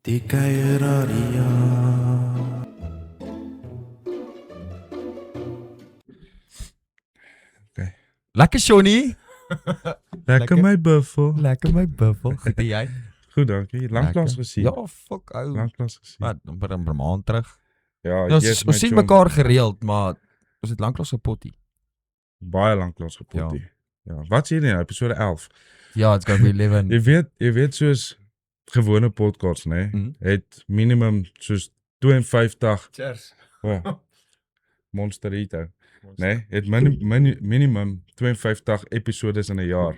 Die Kuieraria. Okay. Lekker Johnny. Lekker my buffel. Lekker my buffel. Goed en jy? Goed, dankie. Lanklaas gesien. Ja, fuck ou. Lanklaas gesien. Wat, amper 'n maand terug. Ja, Ja, yes, ons sien mekaar gereeld, maar ons het lanklaas gepotty. baie lanklaas gepotty. Ja. Wat sê jy nou? Episode 11. Ja, it's gonna be 11. Jy weet soos gewone podcasts, né? Mhm. Het minimum soos 52 Cheers. Monsterito, né? Het minimum 52 episodes in 'n jaar.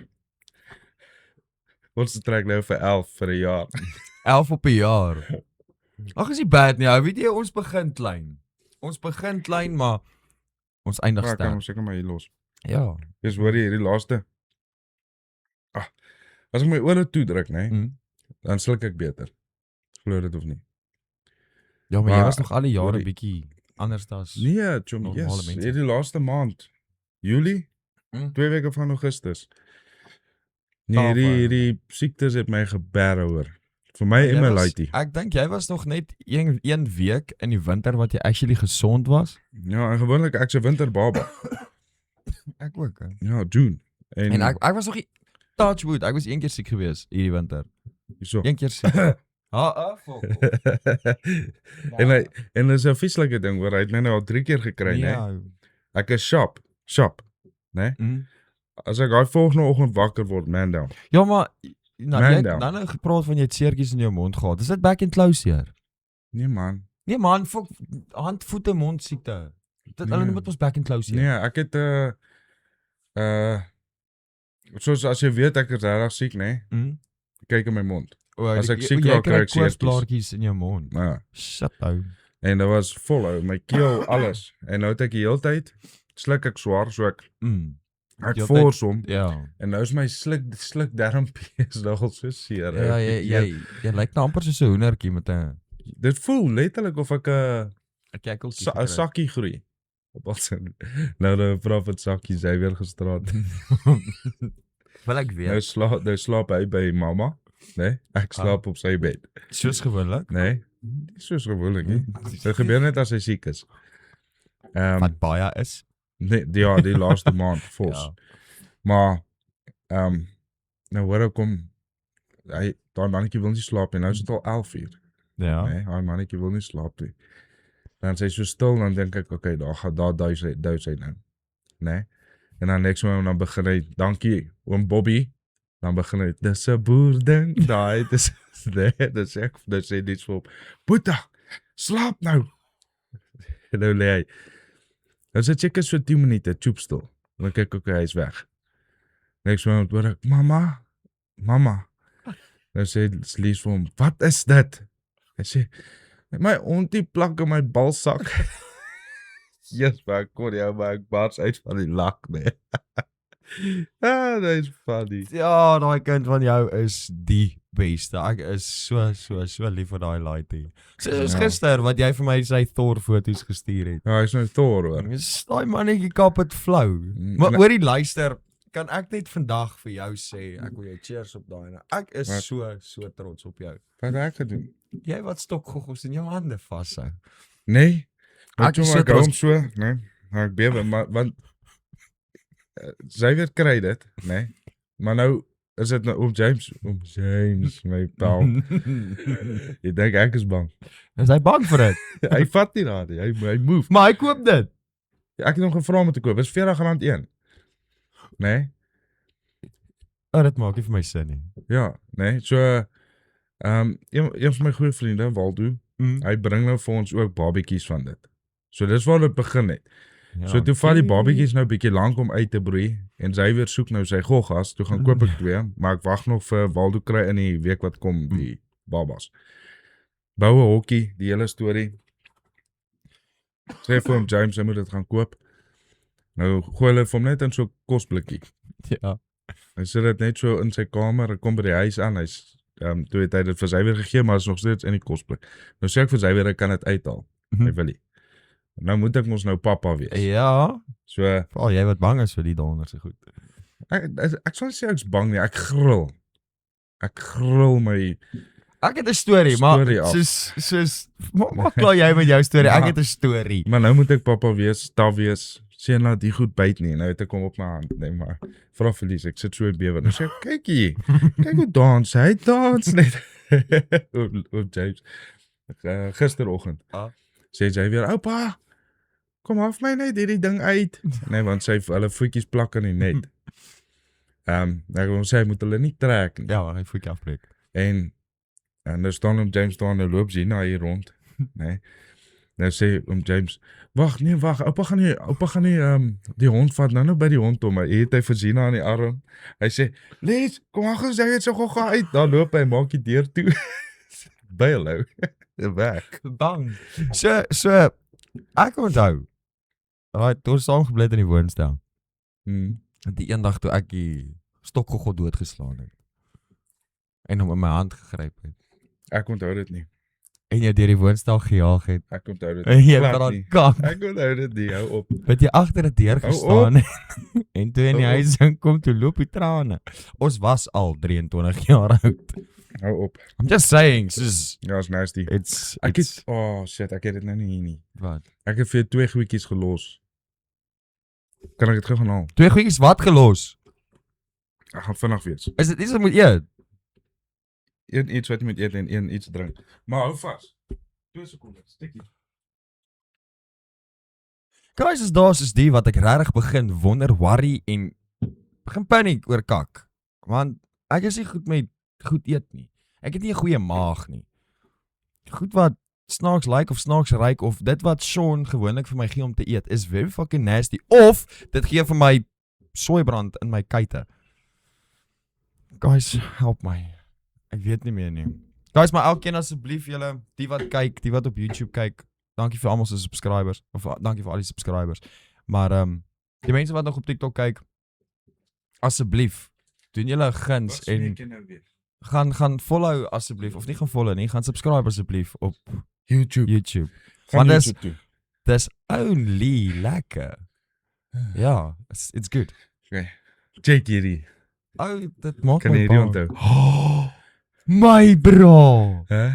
Ons trek nou vir 11 vir 'n jaar. 11 op 'n jaar. Ag, is nie bad nie. Weet jy, ons begin klein. Maar ons eindig Maar kan sterk. ons seker maar hier los. Ja. Dis hoor jy hierdie laaste. As ek my ore toedruk, né? Mhm. Dan sluk ek beter. Glo dit of nie? Ja, maar jy Maar, was nog al die jare hoorie. bietjie anders as Nee, chom, normale yes. mense. Hierdie laaste maand. Julie, 2 Mm. weke van Augustus. Nee, Taal hierdie siektes het my geberre hoor. Vir my en Jy my was- laaitie. Ek dink jy was nog net een week in die winter wat jy actually gesond was. Ja, en gewoonlik ek's 'n winterbaba. Ek ook. Hè. Ja, June. En ek was nog nie touchwood. Ek was een keer siek gewees hierdie winter. hierso. Een keer siek. Fuck. en dis 'n vieslike ding hoor. Hy het my nou al 3 keer gekry, né? Ja. Ek is sharp, né? Mm. As ek daai volgende oggend wakker word, man down. Ja, maar nou, jy Man het nou gepraat van jy het seertjies in jou mond gehad. Is dit back and close hier? Nee man. Nee man, fuck hand, voete, mond siekte. Dit Nee. hulle noem dit ons back and close hier. Nee, ek het soos as jy weet ek is regtig siek, né? Mm. Kyk in my mond. As ek Jy- siek jy raak, kry kry ek seertjies. koorsblaartjies in jou mond. Ja. Shit ou. En dit was vol ou, my keel, alles. En nou het ek die hele tyd sluk ek swaar, so ek Mm. ek Heeltyd- force hom. Ja. En nou is my sluk darmpies nogal so seer. Ja, jy lyk nou amper soos 'n hoendertjie met 'n Dit voel letterlik of ek 'n kekkeltjie. 'n sakkie groei. Op al sin. Nou praat van sakkies, hy weer gestraat. Wil ek weet. Nou slaap hy by mamma, né? Ek slaap op sy bed, Soos gewoonlik. né? Nie soos gewoonlik nie. Dit gebeur net as hy siek is. Wat baie is. Nee, ja, die laaste maand vos. Ja. Maar nou hoor ek hom daai mannetjie wil nie slaap nie. Nou is dit al 11 uur. Ja. Nee, daai mannetjie wil nie slaap nie. Dan sê hy so stil dan dink ek okay, daar dui sy nou, né? En dan niks meer dan begin hy, dankie oom Bobby. Dan begin hy, dis 'n boer ding. Daai dis dis ek sê dit vir hom. Boeta, slaap nou. En nou lê hy. Dan sit ek so 10 minute choop stil. En dan kyk ek hy is weg. Niks meer hoor ek, mamma. Dan sê Lies vir hom, wat is dit? Hy sê, my ontie plak in my balsak. Yes, maar ek kon jou maar ek bars uit van die lag, nee. Dat is funny. Ja, daai kind van jou is die beste. Ek is so lief vir daai laaitie. Soos Ja. gister wat jy vir my sy Thor foto's gestuur het. Ja, hy is nou Thor hoor. Dis daai mannetjie kap het flou. Maar en- hoorie luister, kan ek net vandag vir jou sê, ek wil jou cheers op daai. Ek is Wat? so trots op jou. Wat het ek gedoen? Jy wat stokgoggels in jou hande vashou. Nee. Ek is so Ek hou hom trots. so, nee. Maar ek bewe, maar want sy weer kry dit, nee. Maar nou is dit nou oom James, my pal. Jy dink ek is bang. Is hy bang vir dit? Hy vat nie daar nie. Hy move. Maar hy koop dit. Ek het hom gevra om te koop. Dis R40 een. Nee. Dit maak nie vir my sin nie. Ja, nee. So een van my goeie vriende, Waldo, hy bring nou vir ons ook babetjies van dit. So dis waar dit begin het. Ja, So toe vat die babetjies nou bietjie lank om uit te broei en sy weer soek nou sy goggas, toe gaan koop ek 2, maar ek wag nog vir Waldo kry in die week wat kom die babas. Boue hokkie, die hele storie. Sê vir hom James hy moet dit gaan koop. Nou gooi hulle vir hom net in so 'n kosblikkie. Ja. Hy sit dit net so in sy kamer, hy kom by die huis aan, hy's toe het hy dit vir sy weer gegee, maar is nog steeds in die kosblik. Nou sê ek vir sy weer ek kan dit uithaal. Hy wil nie. Nou moet ek mos nou pappa wees. Ja. So Veral jy wat bang is vir die donder se goed. ek sal nie sê ek's bang nie, ek gril my Ek het 'n storie, Storie maar af. soos maak klaar jy met jou storie. Ek Maar- het 'n storie. Maar nou moet ek pappa wees, taaf wees. Sê laat die goed byt nie. Nou het ek hom op my hand, nee maar. Vra verlies, ek sit so in bewe. Nou sê ek, kyk hier. Kyk hoe dans hy dans net. Op James. Gisteroggend. Sê jy weer, oupa, kom af my net hierdie ding uit. Nee, want hulle voetjies plak in die net. Ek wil sê, hy moet hulle nie trek nie. Ja, hy voetjie afbreek. En nou staan om James staan en loop Gina hier rond. Nee. Nou sê om James, wag, oupa gaan nie die hond vat nou by die hond om. Hy het vir Gina aan die arm. Hy sê, "Les, kom aan gesê het so gou uit." Dan loop hy maak die deur toe. By hulle. Weg. Bang. So ek onthou. Right, toe saam gebly het in die woonstel. Die eendag toe ek die stokgoggot doodgeslaan het. En hom in my hand gegryp het. Ek onthou dit nie. En jy deur die woonstel gejaag het. Ek onthou dit En jy glad praat nie. kak. Ek onthou dit nie, hou op. Het jy agter 'n deur Hou op. gestaan en toe in die Hou op. huis inkom toe loop die trane. Ons was al 23 jaar oud. Hou op. I'm just saying, soos Ja, is nasty. it's Ek het, shit, ek het dit nou nie hier nie. wat? Ek het vir jou 2 goedjies gelos. Kan ek dit gou gaan haal? 2 goedjies wat gelos? Ek gaan vinnig wees. Is dit iets wat moet eet? Een iets wat jy moet eet en een iets drink. Maar hou vas. 2 sekondes, stikkie. Guys, is daar soos die wat ek regtig begin wonder, worry en begin paniek oor kak. Want ek is nie goed met goed eet nie. Ek het nie 'n goeie maag nie. Goed wat snaaks like of snaaks ryk of dit wat Sean gewoonlik vir my gee om te eet is very fucking nasty. Of dit gee vir my soeibrand in my kuite. Guys, help my. Ek weet nie meer nie. Guys, maar elkeen asseblief julle, die wat kyk, die wat op YouTube kyk, dankie vir almal se subscribers of dankie vir al die subscribers. Maar die mense wat nog op TikTok kyk, asseblief doen julle 'n guns en gaan follow asseblief of nie gaan follow nie, gaan subscribe asseblief op YouTube. Gaan Want YouTube toe. dis only lekker. Ja, it's good. Okay. Check hierdie. Dit maak Kan my jy hierdie bang. onthou? Oh, my bro. Hè?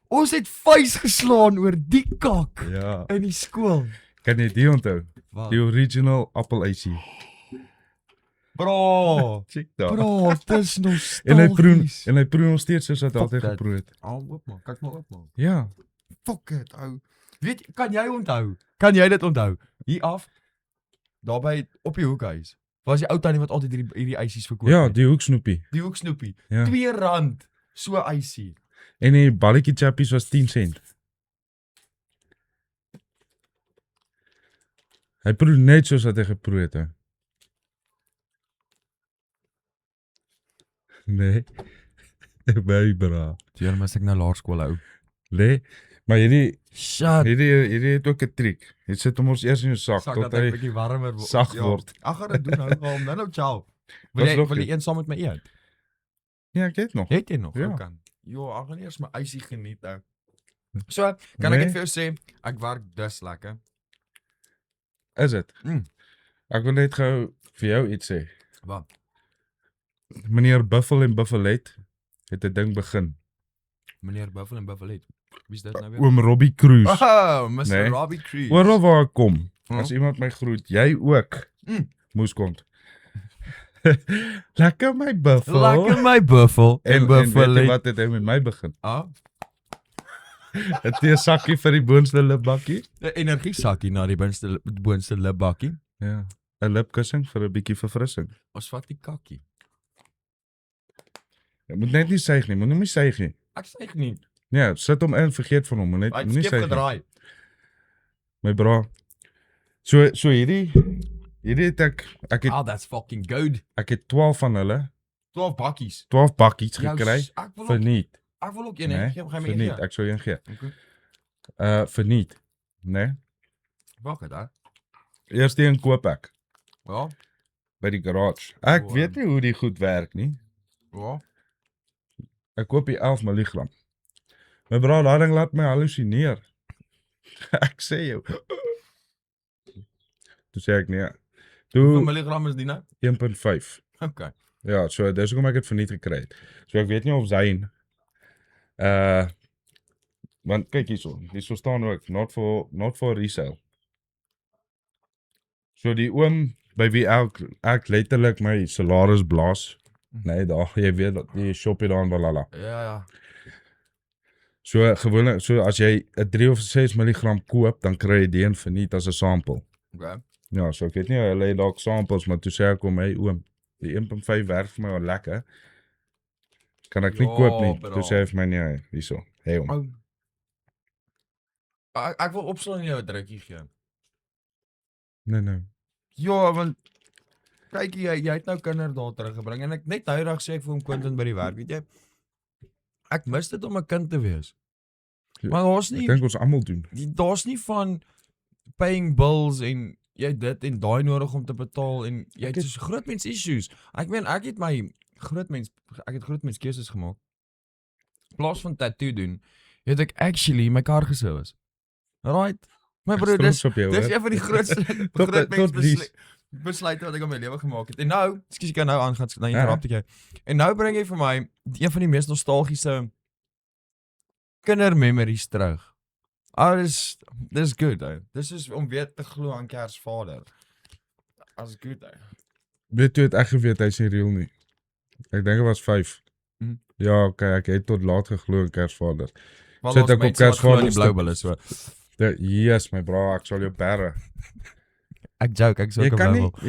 Ons het vuis geslaan oor die kak Ja. in die skool. Kan jy die onthou? Wat? Die original appel-ysie. Bro. Check daar. Bro, dis En nostalgies. hy proe nog steeds soos wat hy Fuck altyd that. geproe het. Oop man, kyk maar oop man. Ja. Fuck it, ou. Weet kan jy onthou? Kan jy dit onthou? Hier af. Daarby op die hoekhuis. Was die ou tannie wat altyd hierdie ysies verkoop Ja, het? die hoeksnoepie. Die hoeksnoepie. Ja. R2 so ysie. En die balletjie chappies was 10 cent. Hy proe net soos wat hy geproe het. Hè. Nee. Baie bra. Jy mis ek nou laerskool ou. Nee. Maar Shut. hierdie het ook 'n triek. Jy sit hom ons eers in jou sak Sak tot dat hy hy bietjie warmer word. sag word. Ek gaan dit doen hou nou ciao. Was nog Wil jy nie. een saam met my eet? Ja, ek het nog. Het jy nog? Ja. Ou kan. Jo, ek gaan eers my ysie geniet nou. So, kan ek Nee. net vir jou sê, ek werk dus lekker. Is dit? Mm. Ek wil net gou vir jou iets sê. Wat? Meneer Buffel en Buffelet het 'n ding begin. Meneer Buffel en Buffelet. Wie's dit nou weer? Oom Robbie Cruz. Oh, Mr. Nee. Robbie Cruz. Oral waar ek kom, Hm? as iemand my groet, jy ook moes kom. Lekker my buffel. Lekker my Buffel En weet jy wat het hy met my begin? Ah, 'n Teesakkie vir die boonste lipbakkie. 'n energiesakkie na die boonste lipbakkie. Ja. 'n Lipkussing vir 'n bietjie verfrissing. Ons vat die kakkie. Jy moet net nie suig nie, moenie suig nie. Ek sê nie. Ja, sit hom in, vergeet van hom, Hy moenie het skep suig nie. gedraai. My bra. So hierdie het That's fucking good. ek het 12 van hulle, 12 bakkies. 12 bakkies Jou gekry Ek wil ook, verniet. ek wil ook een hê. Nee, Gee my verniet. een. Ek sou een gee. Okay. Verniet. Nee. Wag dit hè. Eerste een koop ek Ja. by die garage. Ek Oh, weet nie hoe die goed werk nie. Ja. Ek koop die 11 mg. My bra, daai ding laat my hallusineer. Ek sê jou. Toe sê ek nee. Hoeveel Toe milligram is die nou? 1.5. Okay. Ja, so dis hoekom ek dit verniet gekry het. So ek weet nie of Zayn Want kyk hierso staan ook, not for resale. So die oom, by wie ek letterlik my salaris blaas, nee, daar, jy weet, die shop hier daar en balala. Ja. So gewoonlik, so as jy 'n 3 of 6 mg koop, dan kry jy die een verniet as 'n sample. Okay. Ja, so ek weet nie, hulle het dalk samples, maar toe sê ek om, hey oom, die 1.5 werk vir my wel lekker. Kan ek nie koop nie. Toe sê hy vir my nee, hierso. Hey oom. Ek wil opslaan en jou 'n drukkie gee. Nee. Ja, want kyk jy het nou kinders daar teruggebring en ek net hydag sê ek vir hom Quentin by die werk, weet jy? Ek mis dit om 'n kind te wees. Maar daar's Ek nie dink ons almal doen. daar's nie van paying bills en jy het dit en daai nodig om te betaal en jy het so groot mens issues. Ek meen ek het groot mens keuses gemaak. In plaas van tattoo doen, het ek actually my kar geservice. Right? My broer, dis op jou, dis hoor. een van die grootste groot mens besluite wat ek in my lewe gemaak het. En nou, ekskuus ek kan nou aangaan, nou interrupt ek jou. En nou bring jy vir my een van die mees nostalgiese kindermemories terug. Dis good, though. Dis is om weer te glo aan Kersvader. As good, though. Weet jy het ek geweet hy's nie real nie. Ek dink hy was 5. Ja, okay, ek het tot laat geglo in Kersvader. Wel, Sit ons ek op mense wat glo in die Kersvader Blou Bulle so. Yes, my bro, ek sal jou berre. Ek joke, ek sou Jy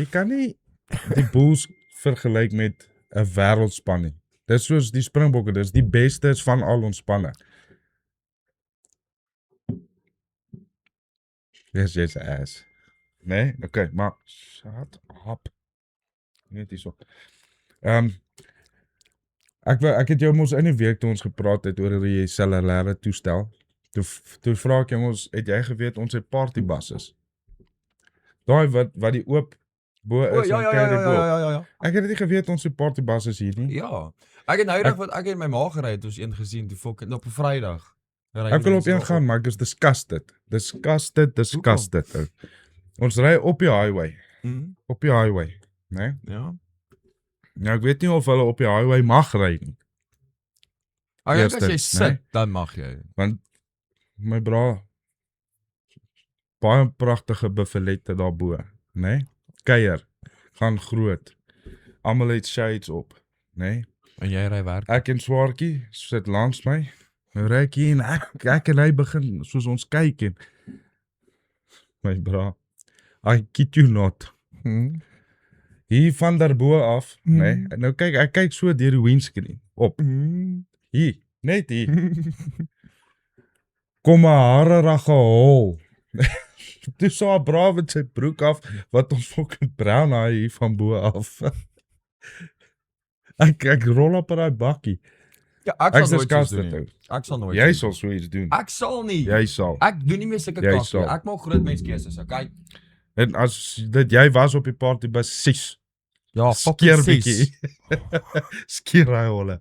kan nie die Bulls vergelyk met 'n wêreldspan nie. Dis soos die Springbokke, dis die bestes van al ons spanne. Yes, ass. Nee? Okay, maar shut up. Net hierso. Ek het jou mos in die week toe ons gepraat het oor die cellulaire toestel. Toe vra ek jou mos, het jy geweet ons het partybuses? Daai wat die oop bo is en kyk die bo. Ja. Ek het nie geweet ons het partybuses hier nie. Ja. Ek het nou wat ek het my ma gery het ons een gesien toe fucking op 'n Vrydag. Ek wil op een gaan, maar ek is disgusted. Disgusted. Ons ry op die highway. Op die highway, né? Ja. Nou ek weet nie of hulle op die highway mag ry nie. As jy sit, dan mag jy. Want my bra, baie pragtige buffellette daarbo, né? Kuier, gaan groot. Almal het shades op, né? En jy ry werk. Ek en Swartjie sit langs my. Nou ry ek hier en ek en hy begin soos ons kyk en my bra, I kid you not. Hier van daarbo af, né? Nou kyk, ek kyk so deur die windscreen op. Hier, net hier. Kom 'n harerige hol. Dis so 'n bra met sy broek af wat ons fucking brown eye hier van bo af. Ek rol op daai bakkie. Ja, ek sal nooit so doen. Ek sal nooit. Jy sal so iets doen. Ek sal nie. Jy sal. Ek doen nie meer sulke kak nie. Ek maak groot mens keuses, okay? En as dit jy was op die partybus 6. Ja, skeer bietjie. Skeer hy holle.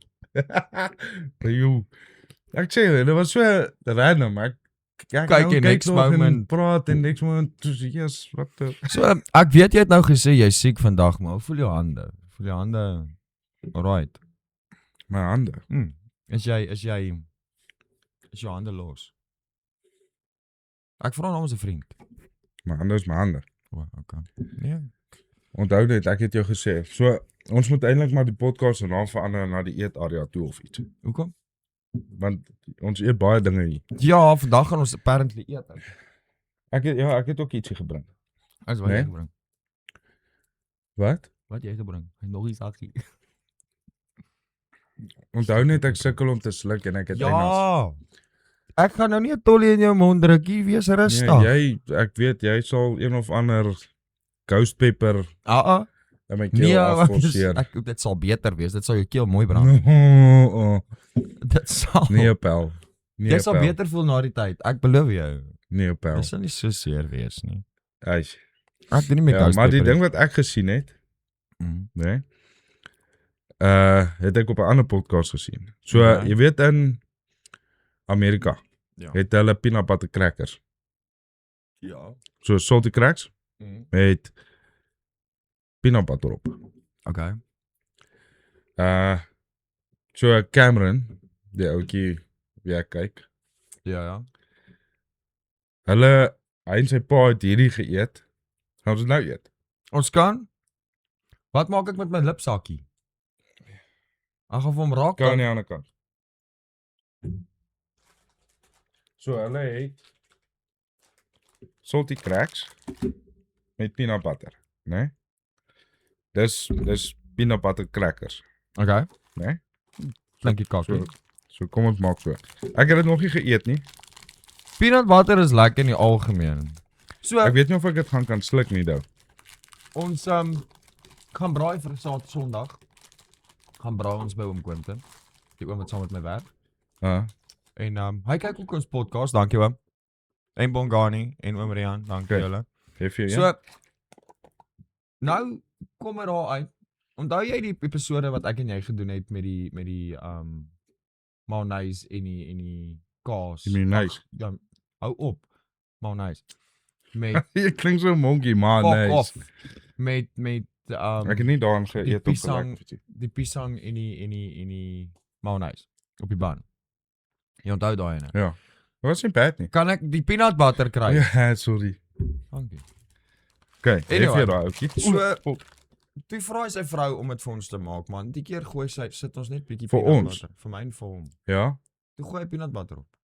Jy. Ek sê dit was so random, ek kyk in next moment praat en next moment yes, wat So ek weet jy het nou gesê jy's siek vandag, maar hoe voel jou hande? Voel jou hande alright? My hande. Is jou hande los? Ek vra namens 'n vriend. My hande is my hande. Okay. Nee. Onthou net, ek het jou gesê. So ons moet eintlik maar die podcast se naam verander na die eetarea toe of iets. Hoekom? Want ons eet baie dinge hier. Ja, vandag gaan ons apparently eet. Ek het ook ietsie gebring. Wat jy gebring? Wat? Wat jy gebring? Nog iets saggie. Onthou net ek sukkel om te sluk en ek het Engels. Ek gaan nou nie 'n tollie in jou mond drukkie, wees rustig. Nee, ek weet jy sal een of ander ghost pepper in my keel afforceer. Dit sal beter wees. Dit sal jou keel mooi brand. Dit sal. Nee, pel. Jy sal beter voel na die tyd. Ek beloof jou. Nee, pel. Dit sal nie so seer wees nie. Eish. Ek doen nie meer ghost maar die pepper ding wat ek gesien het, nee. Het ek op 'n ander podcast gesien. So, jy weet in Amerika het hulle peanut butter crackers. Ja. So salty cracks met peanut butter op. Okay. So Cameron, die ouetjie wie ek kyk. Ja. Hy en sy pa het hierdie geëet. Gaan ons dit nou eet? Ons kan. Wat maak ek met my lipsakkie? Ek gaan vir hom raak. Kan aan die ander kant. So, hulle het salty cracks met peanut butter, né? Dis peanut butter crackers, Okay. né? Dankie kakkie. So kom ons maak so. Ek het dit nog nie geëet nie. Peanut butter is lekker in die algemeen. So Ek weet nie of ek dit kan sluk nie nou. ons gaan braai vir Sondag. Gaan braai ons by oom Quentin. Die oom wat saam met my werk. En hy kyk ook ons podcast, dankie oom. En Bongani en oom Rian, dankie Okay. julle. Geef jy So nou kom er daar uit. Onthou jy die episode wat ek en jy gedoen het met die mayonnaise en die kaas? Die mayonnaise? Ag, ja, hou op. Mayonnaise. Met Jy klink so monkey man, fuck nee. off. Met Ek het nie daaraan geëet op pisang- gelek. die pisang en die mayonnaise op die baan. Jy onthou daai ene. Ja. Dat was nie bad nie. Kan ek die peanut butter kry? Ja, sorry. Dankie. Okay, geef Anyway, jy daai ouetjie. So toe vra hy sy vrou om dit vir ons te maak, man. Die keer sit ons net bietjie Vir peanut ons? butter. Vir my en vir hom. Ja, Toe gooi hy peanut butter op.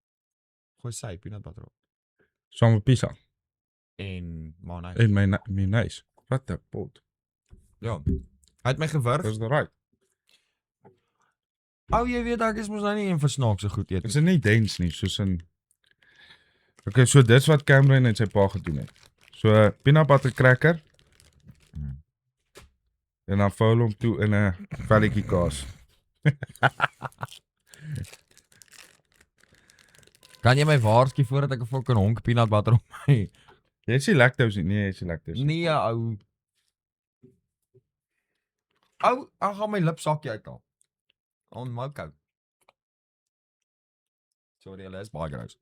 Gooi sy peanut butter op. saam met pizza. En mayonnaise. En my nice. Wat 'n pot. Ja. Hy het my gewurg. Dis right. Jy weet ek is mos nou nie een vir snaakse goed eet. Dit is nie dens nie, soos in Okay, so dis wat Cameron en sy pa gedoen het. So peanut butter cracker. En dan vou hulle hom toe in 'n velletjie kaas. Kan jy my waarsku voordat ek 'n fucking honk peanut butter op my? Jy is nie lactose nie. Nee, jy is nie lactose. Nee, ou. Ek gaan my lipsakkie uithaal. On my kou. Sorry, hulle is baie groot.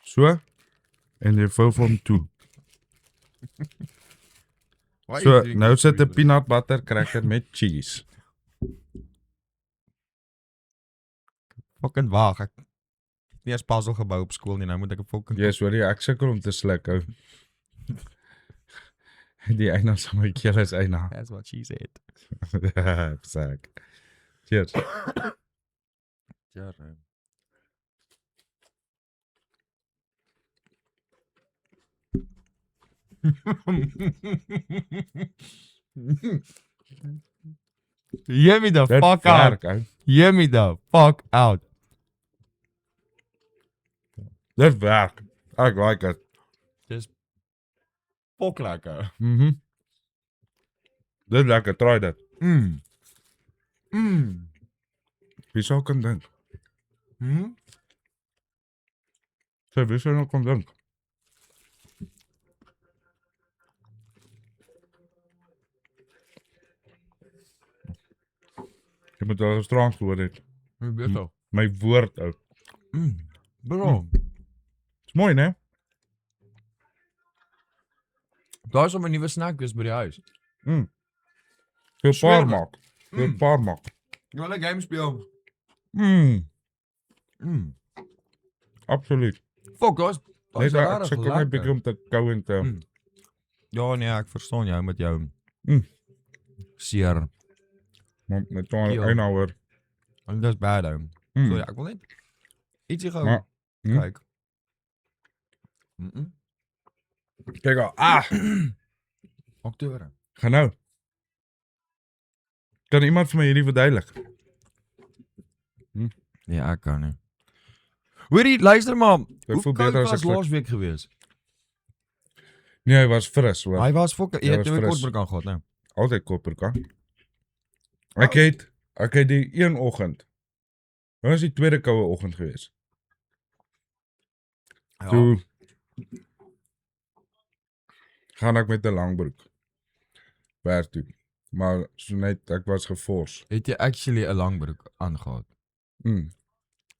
So en jy vou hom toe. So nou sit 'n peanut butter cracker met cheese. fucking waag. Ek het nie eens puzzle gebou op skool nie. Nou moet ek 'n fucking Ja, sorry, ek sukkel om te sluk ou. Die eina van my keel is eina. That's what she said. Sak. Cheers. Ja, Hear me the Dit fuck out. werk, ou. Hear me the fuck out. Dit werk. Ek like it. Dis fuck lekker. Dit lekker, try dit. Mm. Wie sou kan dink? Sê, wie sou nou kan dink? Jy moet al restaurant gehoor het. Hoe beter. My woord, ou. Bro. Is mooi, né? Daar is al 'n nuwe snack dus by die huis. Veel Smeer paar me. maak. Veel paar maak. Jy wil 'n game speel? Absoluut. Fuck, daar is Net ek rarig sukkel net bietjie om te kou en te... Ja nee, ek verstaan jou met jou. Mm. Seer. Maar met toe Keel. een hour. En dis bad ou. Sorry, ek wil net ietsie gou Maar, kyk. Kijk al. Oktober. Ga nou. Kan iemand vir my hierdie verduidelik? Nee, ek kan nie. Hoorie, luister maar. Dit Hoe voel koud beter as was ek sluk. laasweek gewees? Nee, hy was fris hoor. Hy was fucking Hy jy was het 'n fris. kortbroek aangehad, nee. Altyd kopper kan. Ek het die een oggend. Dit was die tweede koue oggend gewees. Ja. Toe gaan ek met 'n langbroek werk toe. Maar so net ek was gefors. Het jy actually 'n langbroek aangehad?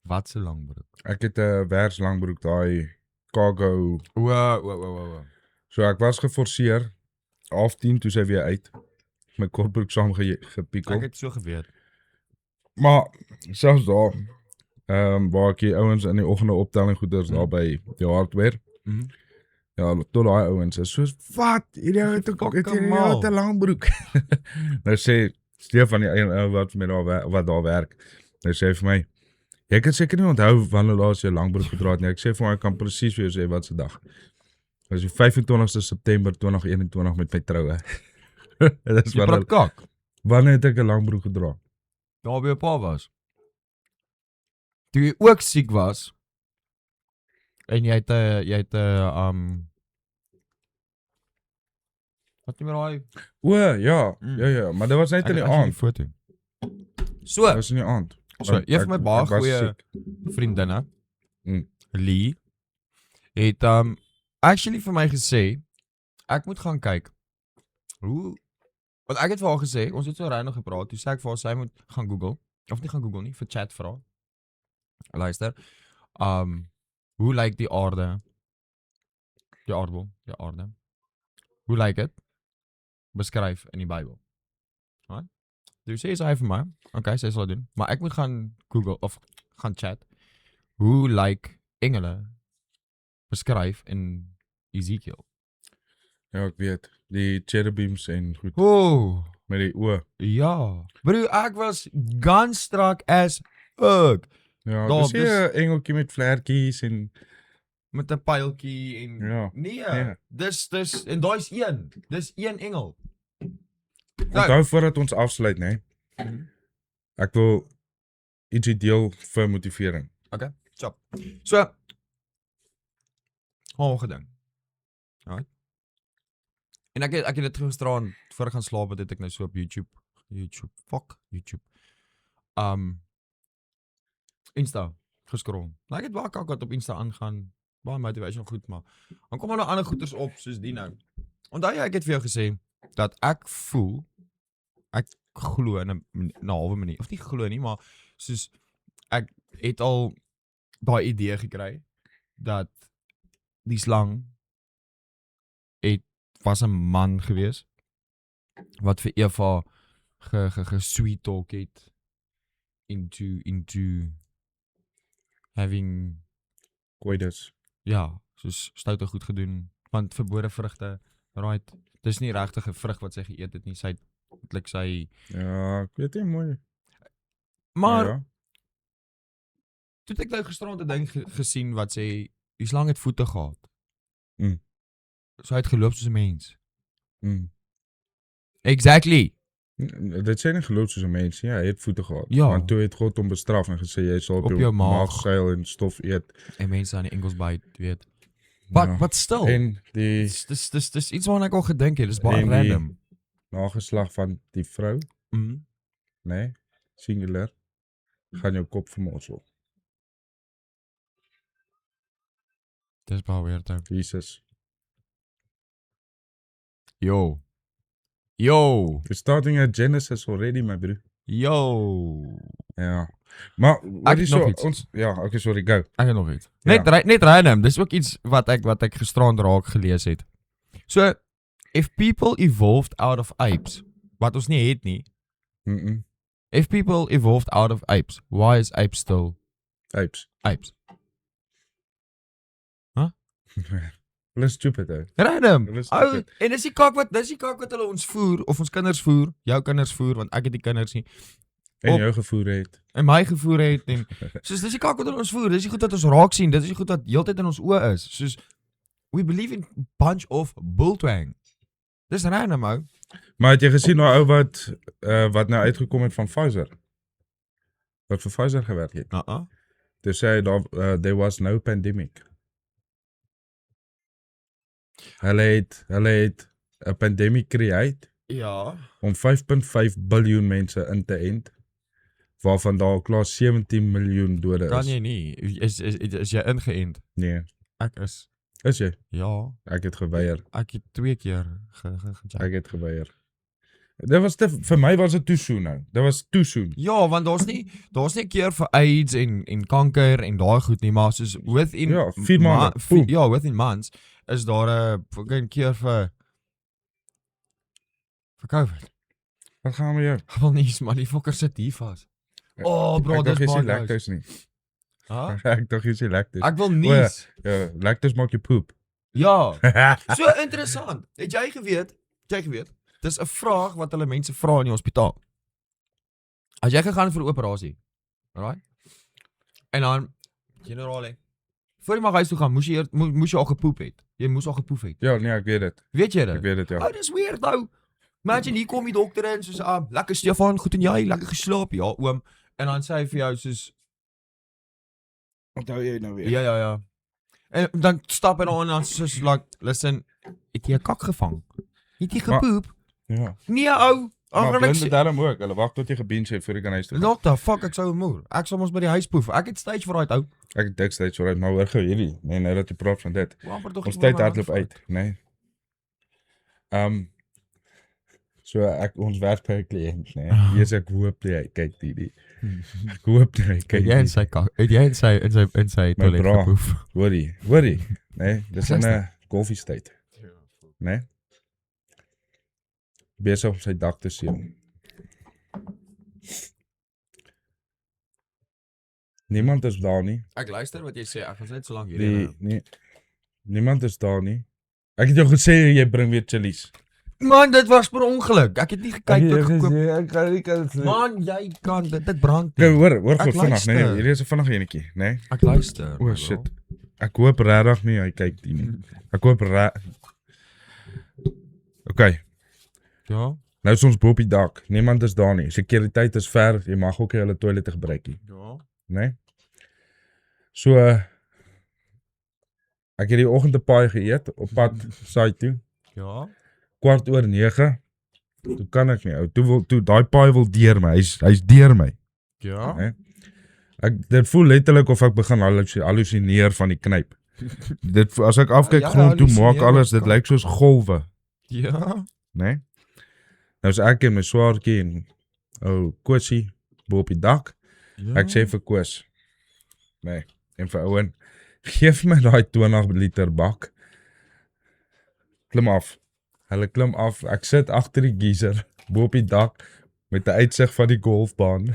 Wat 'n langbroek? Ek het 'n werkslangbroek daai cargo. O. So ek was geforseer. 10:30 toe sy weer uit. My kortbroek saam gepiekel. Ek het so geweet. Maar selfs daar, waar ek die ouens in die oggende optelling goeders daar by die hardware. Mhm. Ja, tot daai ouens is soos, wat? Hierdie ou het Fucking hierdie ou mal. het 'n lang broek. Nou sê Stefan die een ou wat met wat daar werk. Nou sê hy vir my, jy kan seker nie onthou wanneer laas jy 'n lang broek gedra het nie. Ek sê vir hom ek kan presies vir jou sê wat se dag. Dit is die 25ste September 2021 met my troue. Dit is Jy praat kak. wanneer het ek 'n lang broek gedra? Daar by 'n pa was. Toe jy ook siek was en jy het wat nie meer daai O, ja, Mm. ja, maar dit was net in die aand. foto. Dit So, was in die aand. so een van my baie Ek was goeie siek. vriendinne, Mm. Lee, het actually vir my gesê ek moet gaan kyk. Hoe want ek het vir haar gesê, ons het so random gepraat, toe sê ek vir haar sy moet gaan Google, of nie gaan Google nie, vir chat vra. Luister. Hoe lyk die aarde? Die aardbol, die aarde. Hoe lyk dit? Beskryf in die Bybel. Right? Dus sê sy vir my, okay, sy sal doen, maar ek moet gaan Google of gaan chat. Hoe lyk engele beskryf in Ezekiel? Ja, ek weet. Die cherubims en goed Oh, met die oë. ja. Bro, ek was ganz strak as fuck. Ja, Daar, dis dis- 'n engeltjie met vlekkies en Met 'n pyltjie en Ja, nee, ja. dis en daai's een. Dis een engel. onthou voordat ons afsluit, né? Mhm. Ek wil ietsie deel vir motivering. Okay, so gedink. Right. En ek het dit gisteraan voor ek gaan slaap, het ek nou so op YouTube. Insta gescroll. Nou ek het baie kak wat op Insta aangaan. Baie motivational goed, maar dan kom er nou ander goeders op soos die nou. Onthou jy ek het vir jou gesê dat ek voel ek glo in 'n halwe manier of nie glo nie, maar soos ek het al daai idee gekry dat die slang was 'n man gewees wat vir Eva sweet talk het into having Coitus. ja, soos stoute goed gedoen, want verbode vrugte, right, dis nie regtig 'n vrug wat sy geëet het nie, sy het eintlik sy Ja, ek weet nie mooi. maar ja. toe het ek nou gisterand 'n ding gesien wat sê die slang het voete gehad. Mm. So hy het geloop soos 'n mens. Mm. Exactly. Dit sê nie geloof soos 'n mens nie, hy het voete gehad. Ja. Want toe het God hom bestraf en gesê jy sal op Op jou jou maag. skuil en stof eet. En mense aan die enkels byt, weet. But Ja. but still. En die Dis iets waarna ek al gedink het. Dis baie En die- random. nageslag van die vrou, Mhm. né? Singular, gaan jou kop vermorsel. Dis baie weird. Ou. Jesus. Yo. We're starting at Genesis already, my bro. Yo. Ja. Maar wat Ek is nog so iets. ons ja, okay, sorry, go. Ek het nog iets. Ja. Net random. Dis ook iets wat ek gisterand raak gelees het. So, if people evolved out of apes, wat ons nie het nie. Mm. If people evolved out of apes, why is apes still Apes. apes? Hulle is stupid, ou. Random. Hulle is Ou, stupid. en dis die kak wat hulle ons voer of ons kinders voer, jou kinders voer want ek het die kinders nie En Op- jou gevoer het. en my gevoer het en soos dis die kak wat hulle ons voer, dis die goed wat ons raak sien, dit is die goed wat heeltyd in ons oë is. Soos we believe in bunch of bulltwang. Dis random ou. Maar het jy gesien nou ou wat nou uitgekom het van Pfizer? Wat vir Pfizer gewerk het. Toe sê hy daar there was no pandemic. Hulle het 'n pandemic create Ja. om 5.5 biljoen mense in te ent, waarvan daar klaar 17 miljoen dode Kan is. jy nie? Is jy ingeënt? Nee, Ek is. is jy? Ja, Ek het geweier. ek het 2 keer gejaag. Ek het geweier. Dit was vir my was dit too soon nou. Dit was too soon. Ja, want daar's nie 'n keer vir AIDS en kanker en daai goed nie, maar soos within Ja, 4 maande. ja, within months is daar 'n fucking keer vir COVID. Wat gaan met jou? Wel nie, maar die fokker sit hier vas. Oh bro, Ek dis dink jy sê baie nice. lactose nie. Huh? Ek dink jy sê lactose. Ek wil nies. Ja, lactose maak jy poep. Ja. So interessant. Het jy geweet? Dis 'n vraag wat hulle mense vra in die hospitaal. As jy gegaan het vir 'n operasie, alright? En dan generale, voor jy mag huis toe gaan, moes jy al gepoep het. Jy moes al gepoep het. Ja, nee, ek weet dit. Weet jy dit? Ek weet dit, ja. Oh, dis weird nou. Imagine hier kom die dokter in soos lekker Stefan, goed en jy, lekker geslaap. Ja, oom. En dan sê hy vir jou soos Wat hou jy nou weer? ja. En dan stap hy daar aan en dan soos like, listen, het jy 'n kak gevang? Het jy gepoep? Ja. Nee ou. Maar blinde darm ook. Hulle wag tot jy gebinge het voor jy kan huis toe gaan. Dokter, fuck, ek sou moer. Ek sal mos by die huis poef. Ek het stage vir daai ou. Ek het steeds vooruit, maar hoor gou hierdie. Nee, nou dat jy praat van dit. Ons tyd hardloop uit, nee. So ons werk by 'n kliënt, nee. Hier ek hoop jy kyk hierdie. Ek hoop jy kyk. Jy en sy kak. Het jy in sy My toilet bra. gepoef? Hoorie. Nee, dis in 'n koffietyd. Nee. Besig om sy dak te sien. Niemand is daar nie. Ek luister wat jy sê. Ek gaan net so lank hier. Nee. Niemand is daar nie. Ek het jou gesê jy bring weer chillies. Man, dit was per ongeluk. Ek het nie gekyk tot gekoop. Ek kan nie kan sê. Man, jy kan dit brand. Hoor Ek goed vinnig, nee, luister. hierdie is 'n vinnige enetjie, nee. Ek luister. O shit. Ek hoop regtig nie hy kyk die nie. Ek hoop Okay, Ja. nou is ons bo op die dak. Niemand is daar nie. Sekuriteit is ver. Jy mag ook nie hulle toilette gebruik nie, Ja. né? So ek het die oggend 'n paai geëet op pad saai toe. Ja. 9:15. Toe kan ek nie. Ou, toe daai paai wil deur my. Hy's deur my. Ja. Né? Dit voel letterlik of ek begin hallusineer van die knyp. Dit as ek afkyk Ja, grond toe maak hallusineer alles, dit kan. lyk soos golwe, Ja. né? Nou is ek en my swaartjie en Kosie bo op die dak. Ek sê vir Koos, nee, en vir Owen, geef my daai 20 liter bak. Klim af. Hulle klim af. Ek sit agter die geyser bo op die dak met 'n uitsig van die golfbaan.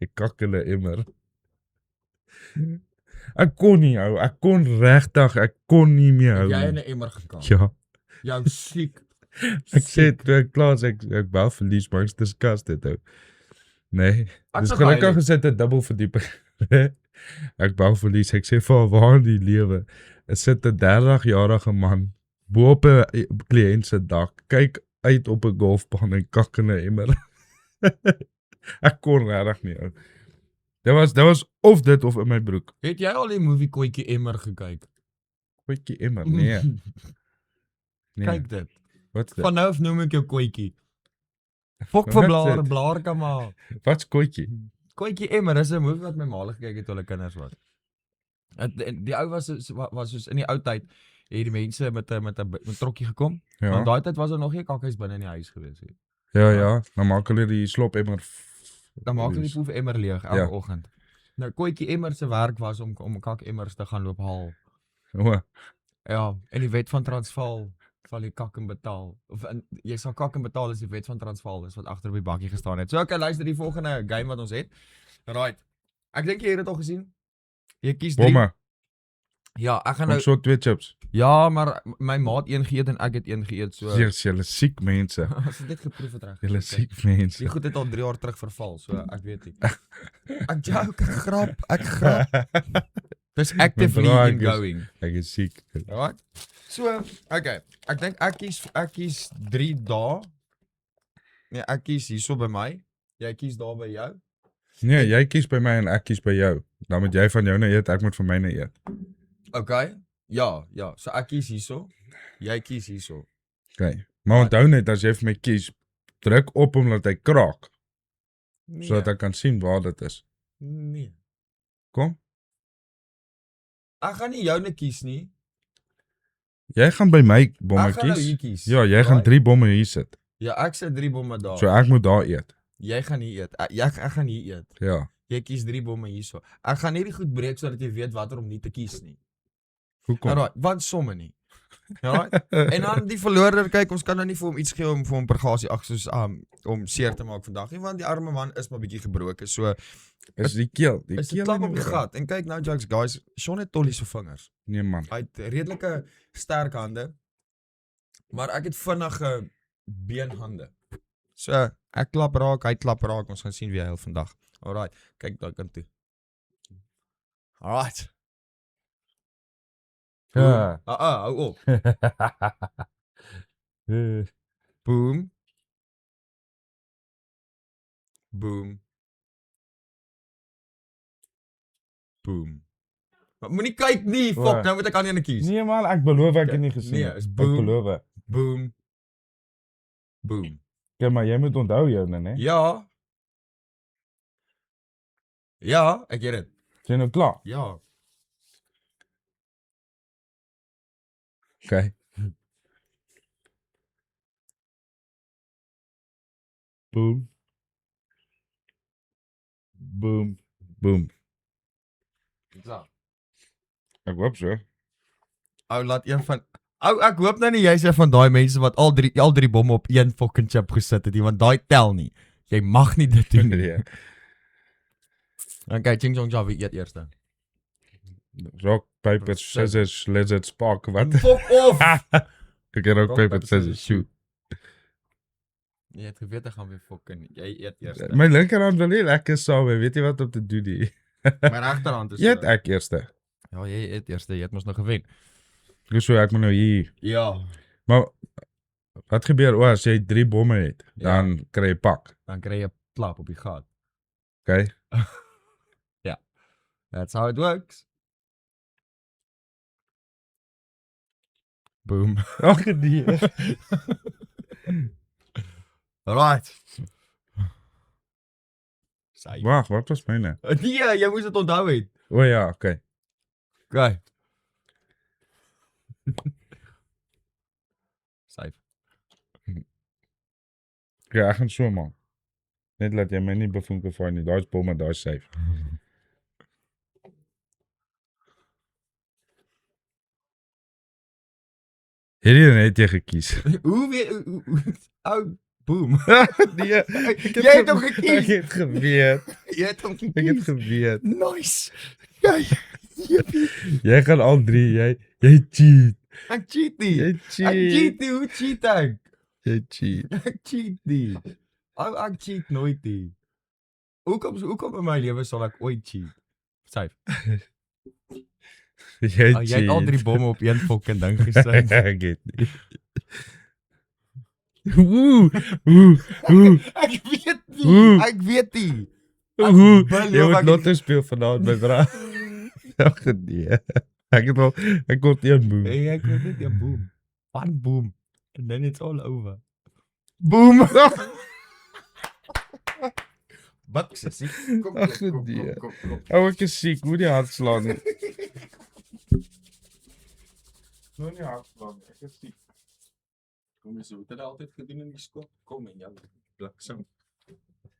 Ek kak hulle immer. Ek kon nie hou. Ek kon nie meer hou. Jy in nie. 'n emmer gekom. Ja. Jou siek. Ek sê toe ek klaar is, ek bou verlies, maar ek's disgusted ou. Nee. Ek Dis sal gelukkig heilig. gesit 'n dubbel verdieping. Ek bou verlies. Ek sê vir haar, waar in die lewe is sit 'n 30-jarige man bo op 'n kliënt se dak, kyk uit op 'n golfbaan en kak in 'n emmer. Ek kon regtig nie ou. Dit was of dit of in my broek. Het jy al die movie Kootjie Emmer gekyk? Kootjie emmer, nee. Nee. Kyk dit. Wat is dit? Van nou af noem ek jou Kootjie. Fok Wat vir is blaar, dit? blaar kan maar. Wat's kootjie? Kootjie Emmer is 'n movie wat my ma gekyk het toe hulle kinders was. Die ou was soos in die ou tyd het die mense met 'n trokkie gekom. Ja. Want daai tyd was daar nog nie kakkies binne in die huis gewees nie. Ja, dan maak hulle die slop emmer. Dan maak hulle die poef emmer leeg elke Ja. oggend. Nou Kootjie Emmer se werk was om kak emmers te gaan loop haal. O, Ja, en die wet van Transvaal sal jy kak en betaal. Of jy sal kak en betaal as die wet van Transvaal is wat agter op die bakkie gestaan het. So okay, luister die volgende game wat ons het. Right. Ek dink jy het dit al gesien. Jy kies 3. bomme. Ja, ek gaan Nou, nou so 2 chips. ja, maar my maat een geëet en ek het een geëet so. Yes, julle siek mense. As dit geproef het reg. Julle Okay. siek mense. Die goed het al 3 jaar terug verval, so ek weet nie. Ek joke, ek grap. Dis actively bra, ek is- ongoing. Ek is siek. Right? So, okay. Ek dink ek kies 3 dae. Nee, ek kies hierso by my. Jy kies daar by jou. Nee, jy kies by my en ek kies by jou. Dan moet jy van jou nou eet, ek moet van myne eet. Okay. Ja. So ek kies hierso. Jy kies hierso. Okay. Maar onthou net as jy vir my kies, druk op hom dat hy kraak Nee. sodat ek kan sien waar dit is. Nee. Kom. Ek gaan nie joune kies nie. Jy gaan by my bomme Ek gaan nou kies. hier kies. Ja, jy gaan Right? 3 bomme hier sit. Ja, ek sit 3 bomme daar. So ek moet daar eet. Jy gaan hier eet. Ek gaan hier eet. Ja. Jy kies 3 bomme hierso. Ek gaan hierdie goed breek sodat jy weet watter om nie te kies nie. Hoekom? Alraai, want somme nie. Alright. En dan die verloorder, kyk, ons kan nou nie vir hom iets gee om vir hom bagasie soos om seer te maak vandag nie, want die arme man is maar bietjie gebroken. So Is die keel. Die is 'n keel klap in op die oor. gat. En kyk nou Jokes, guys, Sean het tollie se vingers. Nee man. Hy het redelike sterk hande, maar ek het vinnige beenhande. So ek klap raak, hy klap raak, ons gaan sien wie hy heel vandag. Alright, kyk daai kant toe. Alright. Ja. Hou op. Boom. Boom. Boom. Maar moenie kyk nie, fuck, Waar? nou moet ek aan ene kies. Nee man, ek beloof ek het nie gesien. Nee, het. is Ek boom. beloof. Boom. Boom. Ja, maar jy moet onthou joune, né? Ja. Ja, ek weet dit. Is jy nou klaar? Ja. Okay. Boom. Boom. Boom. Ja. Ek hoop so. Ou laat een van ek hoop nou nie jy's een van daai mense wat al drie bomme op een fucking chip gesit het nie, want daai tel nie. Jy mag nie dit doen nie. Nee. Okay, Ching Chong Cha, wie eet eerste? Rock, paper, scissors, lizard, spark, wat? Fuck off! Ek het rock, paper, scissors, shoot. Jy het geweet ek gaan weer fucking, jy eet eerste. My linkerhand wil nie lekker saam, weet jy wat om te doen nie. My regterhand is Eet ek eerste. Ja, jy eet eerste, jy het mos nou gewen. Dis so ek moet nou hier. Ja. Maar wat gebeur as jy 3 bomme het? Ja. Dan kry jy pak. Dan kry jy 'n klap op die gat. Okay? That's how it works. Boom. Ag nee. Alright. Saai. Wag, wat was myne? Nee, jy moes dit onthou het. O ja, okay. Okay. Safe. Ja, ek gaan so maak. Net laat jy my nie bevoenke van nie. Daar's bomme, daar's safe. Hierdie net jy gekies. Hoe weet ou boom. Nee, Jy het hom gekies. Ek het geweet. Jy het hom Ek het gekies. geweet. Nice. Jy Jy gaan al 3, jy cheat. ek cheat nie. Jy Ek cheat. cheat nie, hoe cheat ek? Jy cheat. Ek cheat nie. Ek cheat nooit nie. Hoekom in my lewe sal ek ooit cheat? Safe. Jy cheat. Jy het al 3 bomme op een fucking ding gesit. Ek het nie. Oeh. Ek weet nie. Oeh. Ek weet nie. Oeh. beloof Jy ek moet het- lotto speel vanaand my bra. Ag nee. Ek het al ek kon een boem. Hey, ek weet net 'n boom. One boom. And then it's all over. Boom. Bak sissie. Kom, Ag, nee. Ou ek is siek, hoe die hart slaan nie. Nou nie hart slaan, ek is siek. Kom eens, wat het altyd gedoen in die skool? Kom en jou bliksem.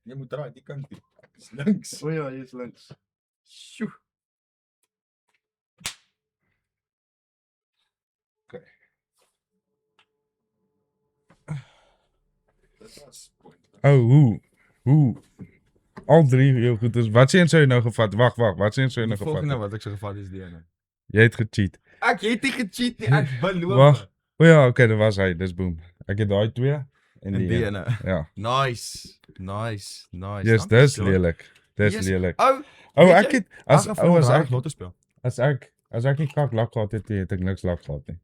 Jy moet draai die kant toe. Dis links. O ja, hy is links. Sjoe. Okay. Dit was point. Hoe? Al 3 heel goed is. Wat sien sou jy nou gevat? Wag, wat sien sou jy nou Die volgende gevat? wat ek so gevat is die ene. Jy het gecheat. Ek het nie gecheat nie, ek beloof. Wag. O ja, okay, dit was hy, dis boom. Ek het daai 2 en En die die een. ene. Ja. Nice. Yes, dis lelik. Dis Yes. lelik. Ou, Ou weet ek jy- het as ek lotto speel. as ek nie kak lak gehad het, het ek niks lak gehad nie.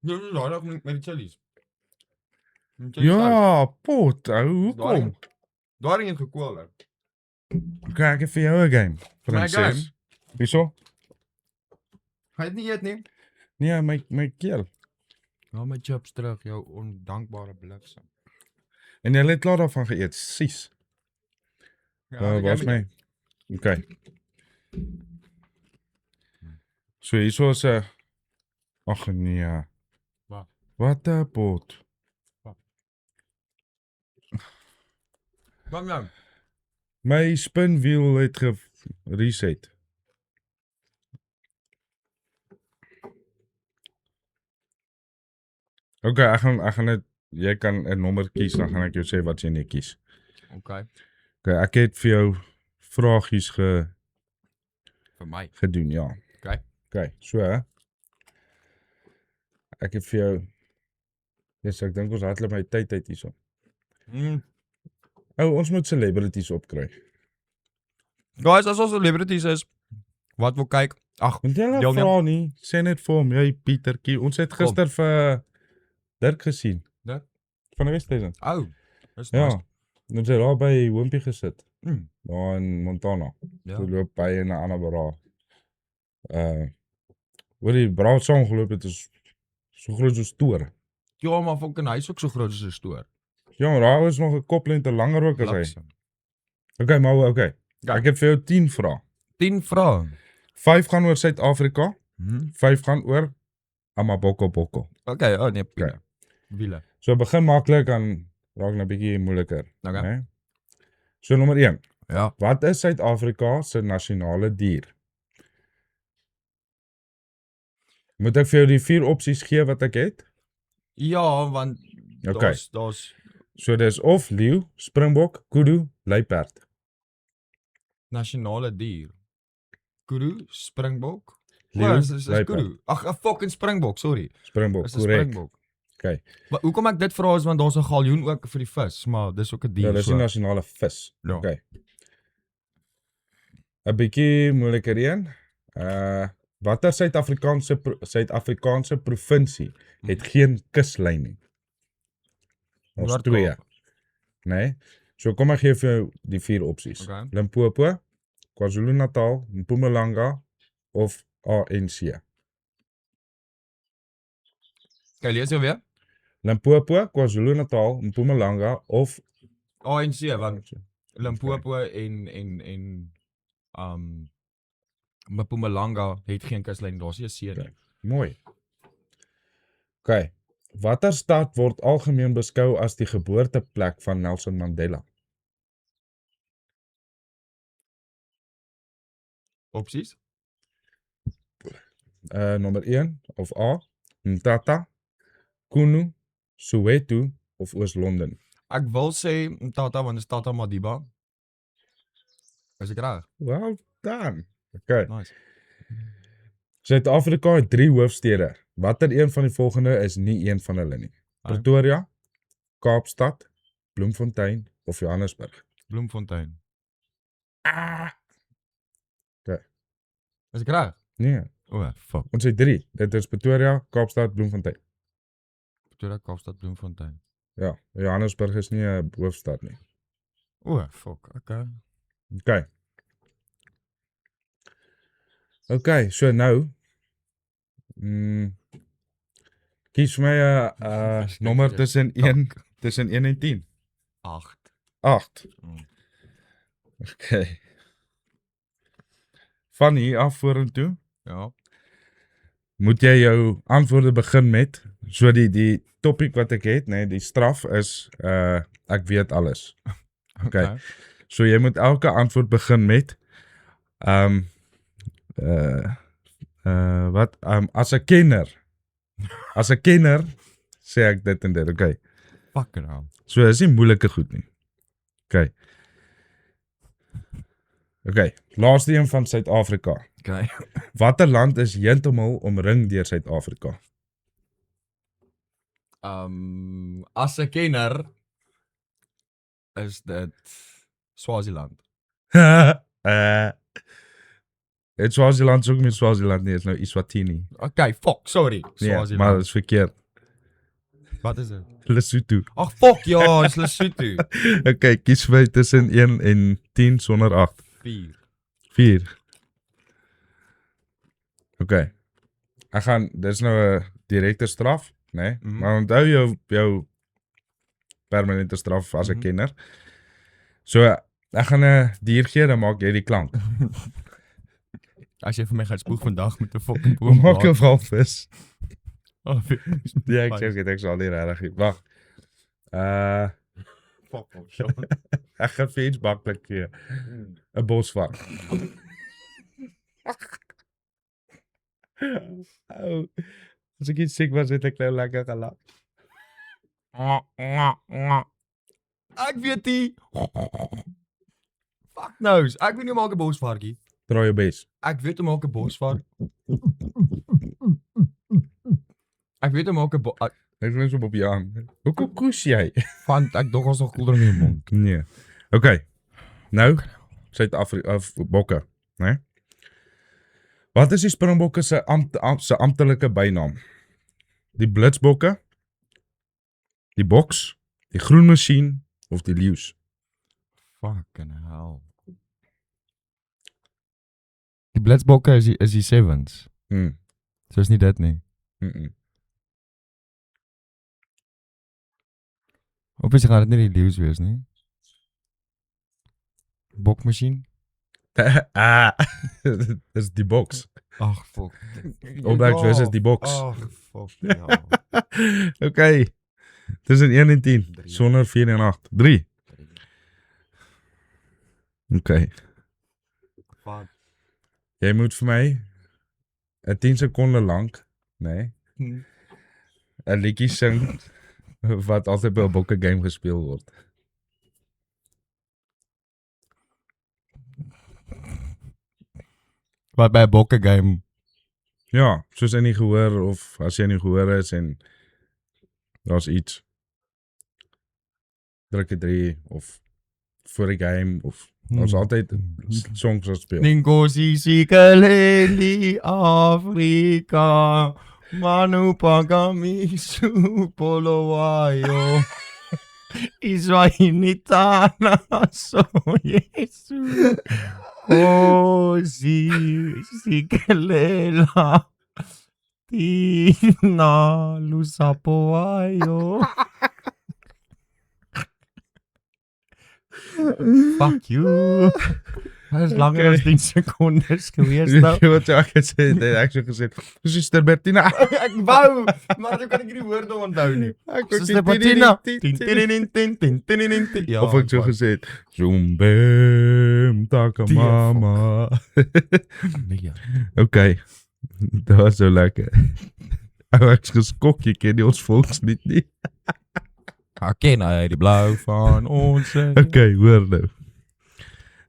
Dis daai dag met die chillies. Met chillies uit. Ja, pot, ou, hoekom? Daarin het gekoel. Okay, ek het vir jou 'n game. My Prinses. Wieso? Ga jy dit nie eet nie? Nee, my keel. Ja, my chips terug, jou ondankbare bliksem. En jy het klaar daarvan geëet. Sis. Ja, Waar's my? Okay. So hierso is 'n ag nee. Wat? Wat 'n pot. Kom nou. My spinwiel het reset. Okay, ek gaan net jy kan 'n nommer kies, dan gaan ek jou sê wat jy nie kies. Okay. Okay, ek het vir jou vragies Vir my. gedoen, ja. Okay. Okay, so ek het vir jou ek dink ons hardloop my tyd uit hierso. Ons moet celebrities opkry. Guys, as ons celebrities is, wat wil kyk? Ag, Want jy nou deelneem. vra nie, sê net vir hom, jy Pietertjie, ons het gister vir Dirk gesien. Dirk? Van die Westhuizen. Is Ja, nice. ons het daar by Hoompie gesit, Mm. daar in Montana. Ja. Toe loop by in 'n ander bra. Waar die bra saam geloop het is so groot soos toer. Ja, maar fucking hy is ook so groot soos 'n stoor. Ja, maar daar is nog 'n koplengte langer ook as hy. Bliksem. Okay, maar okay. Ja. Ek het vir jou 10 vrae. 10 vrae. 5 gaan oor Suid-Afrika, Mhm. 5 gaan oor Amabokoboko. Okay, nee, Okay. wiele. So begin maklik en raak nou 'n bietjie moeiliker, Okay. né? So nommer 1. Ja. Wat is Suid-Afrika se nasionale dier? Moet ek vir jou die 4 opsies gee wat ek het? Ja, want Okay. daar's So dis of leeu, springbok, kudu, luiperd. nasionale dier. Kudu, springbok. Leeu, Is luiperd. kudu. Ag, 'n fucking springbok, sorry. Springbok, Is 'n korrek. springbok. Okay. Maar hoekom ek dit vra is want daar's 'n galjoen ook vir die vis, maar dis ook 'n dier. Ja, dis so. 'n nasionale vis. Ja. Okay. 'n Bietjie moeiliker een. Watter Suid-Afrikaanse provinsie het geen kuslyn nie? Ons Noord-Kaap. 2. Nee. So kom ek gee vir jou die 4 opsies. Okay. Limpopo, KwaZulu-Natal, Mpumalanga of ANC. Okay, lees jou weer. Limpopo, KwaZulu-Natal, Mpumalanga of ANC want Limpopo en Mpumalanga het geen kuslyn, daar's nie 'n see nie. Mooi. Okay. Watter stad word algemeen beskou as die geboorteplek van Nelson Mandela? Opsies? Nommer 1 of A, Mthatha, Kunu, Soweto of Oos-London. Ek wil sê Mthatha want dit is Tata Madiba. Is ek reg? Well done. Okay. Nice. Suid-Afrika het 3 hoofstede. Watter een van die volgende is nie een van hulle nie? Pretoria, Kaapstad, Bloemfontein of Johannesburg? Bloemfontein. Okay. Is ek reg? Nee, Fuck. ons het 3. Dit is Pretoria, Kaapstad, Bloemfontein. Pretoria, Kaapstad, Bloemfontein. Ja, Johannesburg is nie 'n hoofstad nie. Fuck. Okay. Okay. Okay, so nou kies vir my 'n nommer tussen 1 en 10. 8. 8. Mm. Okay. Van hier af vorentoe Ja. moet jy jou antwoorde begin met so die topik wat ek het, nee, die straf is ek weet alles. Okay. So jy moet elke antwoord begin met as 'n kenner. As 'n kenner sê ek dit en dit, okay. Fucking hell. So is nie moeilike goed nie. Okay. Okay, laaste een van Suid-Afrika. Okay. Watter land is heeltemal omring deur Suid-Afrika? As 'n kenner is dit Swaziland. Het Swaziland is ook nie Swaziland nie, is nou Eswatini. Okay, fuck, sorry. Nee, Swaziland. maar dat is verkeerd. Wat is dit? Lesotho. Ag fuck ja, is Lesotho. Okay, kies my tussen 1 en 10 sonder 8. 4. 4. Okay. Ek gaan, dis nou 'n direkte straf, né? Mhm. Maar onthou jou permanente straf as 'n kenner. So, ek gaan 'n dier gee, dan maak jy die klank. As jy vir my gaan spoeg vandag met 'n fucking boom. Maak 'n walvis. Oh, Ja, ek sê ek sal nie regtig. Wag. fuck off, Sean. Ek gaan vir iets baklik gee. 'n Bosvark. Ou. As ek iets siek was, het ek nou lekker gelag. Ek weet nie. Fuck knows. Ek weet nie hoe maak 'n bosvarkie. Try jou bes. Ek weet hoe maak 'n bosvark. Ek weet hoe maak 'n Ek wens op jou aan. Hoekom koes jy? want ek dog ons nog koeler in die mond. Nee. Okay. Nou, Suid-Afrika of bokke, né? Wat is die Springbokke se amptelike bynaam? Die blitsbokke, die boks, die groen masjien of die leeu's? Fucking hell. Die blitsbokke is die sevens. So is nie dit nie. Obviously gaan dit nie die leeu's wees nie. Bokmasjien? Dis die boks. Ag fuck. All Blacks versus die boks. Ag fuck. Ja. Okay. Tussen 1 en 10. 3. Sonder 4 en 8. 3. Okay. Wat? Jy moet vir my 'n 10 sekonde lank, né? 'n liedjie sing wat altyd by 'n bokke game gespeel word. Wat by 'n bokke game? Ja, soos in die gehoor of as jy in die gehoor is en daar's iets. Druk 'n 3 of voor die game of daar's altyd songs wat speel. Ningosi sikaleli Afrika Manu pagami su polowayo Israelitana so Yesu Kosi sikalela Tina lusapowayo Fuck you. Dit is langer as 10 sekondes gewees nou. Jy wat ek gesê het, ek het gesê, Suster Bertina. Ek wou, maar dan kan ek nie die woorde onthou nie. Suster Bertina. Ja, Of ek so gesê het, Zumbem takamama. Nee. Okay. Dat was so lekker. Ek is geskok, jy ken nie ons volkslied nie. Ek ken hy die blou van ons. Okay, hoor nou.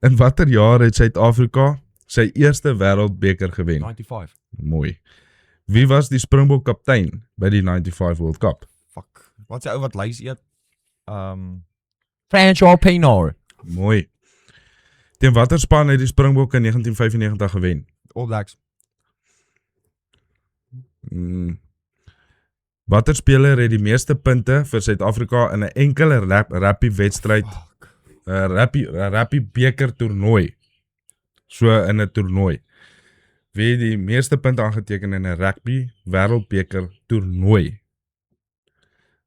In watter jaar het Suid-Afrika sy eerste wêreldbeker gewen? 95. Mooi. Wie was die Springbok kaptein by die 95 World Cup? Fuck. Wat is die ou wat lys eet? Francois Pienaar. Mooi. Teen watter span het die Springbokke in 1995 gewen? All Blacks. Watter speler het die meeste punte vir Suid-Afrika in 'n enkele rugby wedstryd, rugby beker toernooi? So in 'n toernooi. Wie het die meeste punte aangeteken in 'n rugby wêreldbeker toernooi?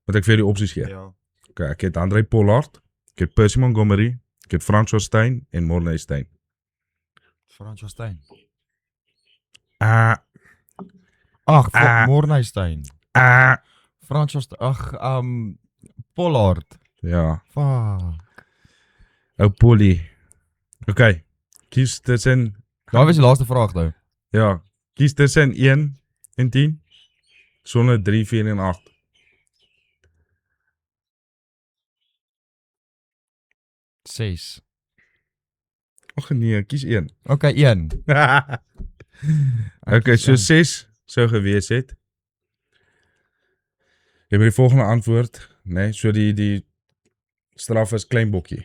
Moet ek vir die opsies gee? Ja. Okay, ek het André Pollard, ek het Percy Montgomery, ek het Francois Steyn en Morne Steyn. Francois Steyn. Ag, Fuck, Morne Steyn. Francois Pollard. ja. Fuck. Ou Polly. Okay. Kies tussen Daar was die laaste vraag nou. ja, kies tussen 1 en 10 sonder 3, 4 en 8. 6. Ag nee, kies 1. Okay, 1. Okay, so 6 sou gewees het. Jy moet die volgende antwoord, nee, so die straf is klein bokkie.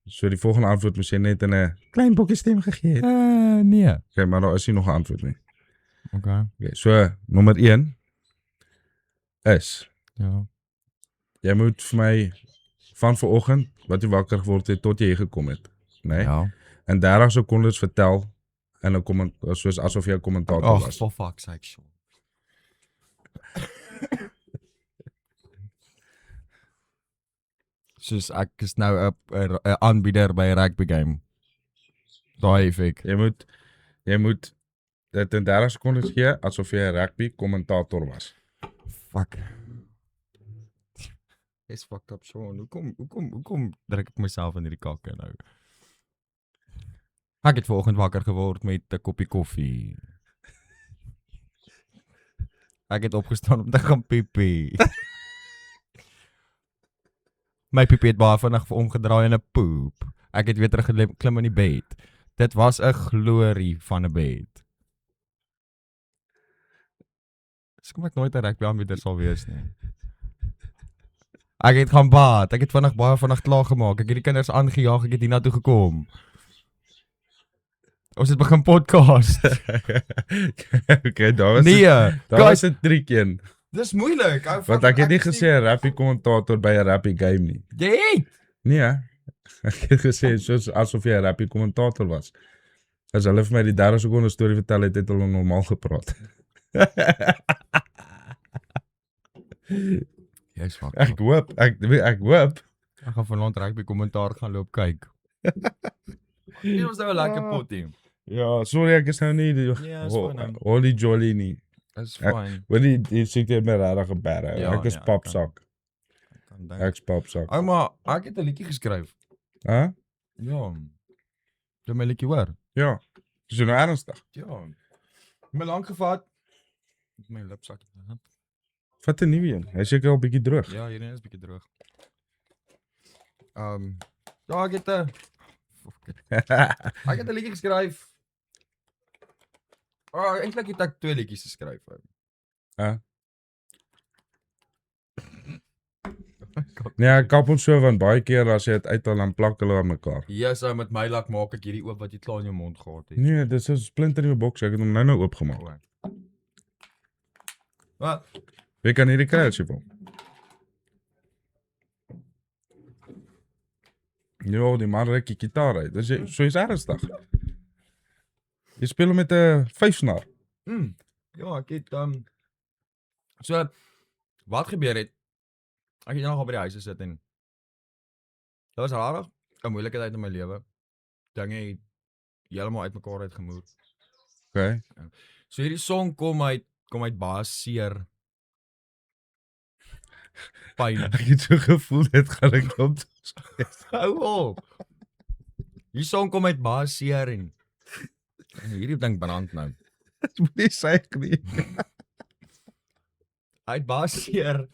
So die volgende antwoord moes jy net in 'n klein bokkie stem gegee het. Nee. Okay, maar daar is nie nog 'n antwoord nie. Okay. Okay, so nommer 1 is Ja. jy moet vir my van vanoggend wat jy wakker geword het tot jy hier gekom het, né? Ja. En 30 sekondes vertel in 'n kommentaar soos asof jy 'n kommentator was. For fuck's sake, sure. Soos ek is nou 'n aanbieder by 'n rugby game. Daai effek. Jy moet dit in 30 sekondes gee asof jy 'n rugby kommentator was. Fuck. Dis fucked up, Sean. Hoekom druk ek myself in hierdie kakke nou? Ek het vanoggend wakker geword met 'n koppie koffie. Ek het opgestaan om te gaan piepie. My piep het baie vinnig omgedraai in 'n poep. Ek het weer teruggeklim in die bed. Dit was 'n glorie van 'n bed. Dis kom ek nooit 'n rugby aanbieder sal wees nie. Ek het gaan bad. Ek het baie vinnig klaar gemaak. Ek het die kinders aangejaag. Ek het hiernatoe gekom. Ons het begin podcast. Okay, daar was Nee, daar was guys, 'n trick een. dis moeilik. Want ek het nie gesê 'n rappie kommentator by 'n rappie game nie. Jy het. Nee, ek het gesê soos asof jy 'n rappie kommentator was. As hulle vir my die 30 sekonde storie vertel het, het hulle normaal gepraat. Jy's fuck. Ek hoop. Ek gaan vanaand rugby kommentaar gaan loop kyk. Dit was nou 'n lekker potjie. Ja, sorry ek is nou nie die Ja, is fyn. Holy Jolly nie. Dis fyn. Want die siekte het my regtig gebere. Ja, Ek is nee, ek papsak. Kan dink. Ek's papsak. Ouma, ek het 'n liedjie geskryf. Hæ? Ja. Jy my liedjie hoor? Ja. Dis nou ernstig. Ja. My lank gevat. My lipsak. Vat 'n nuwe een. Hy is seker al bietjie droog. Ja, hierdie is bietjie droog. Ja, ek het 'n liedjie geskryf. Eintlik het ek 2 liedjies geskryf. Hæ? Nee, ek kap ons so want baie keer as jy dit uithaal dan plak hulle aan mekaar. Yes, met my lak maak ek hierdie oop wat jy klaar in jou mond gehad het. Nee, dis 'n splinter in my boks. Ek het hom nou oopgemaak. Wat? Wie kan hierdie kry as jy wil? Ja, die man reik die gitaar uit. Dis so is ernstig. Jy speel hom met 'n 5-snaar. Ja, ek het so wat gebeur het? Ek het nog op by die huis gesit en dit was rarig, 'n moeilike tyd in my lewe. Dinge het heeltemal uitmekaar uitgemoer. Okay. So hierdie song kom uit baie seer pyn. Ek het so gevoel dit gaan ek klop. Hou op. Hierdie song kom uit baie seer en hierdie ding brand nou. Dit moet nie sê ek nie. Uit baie seer.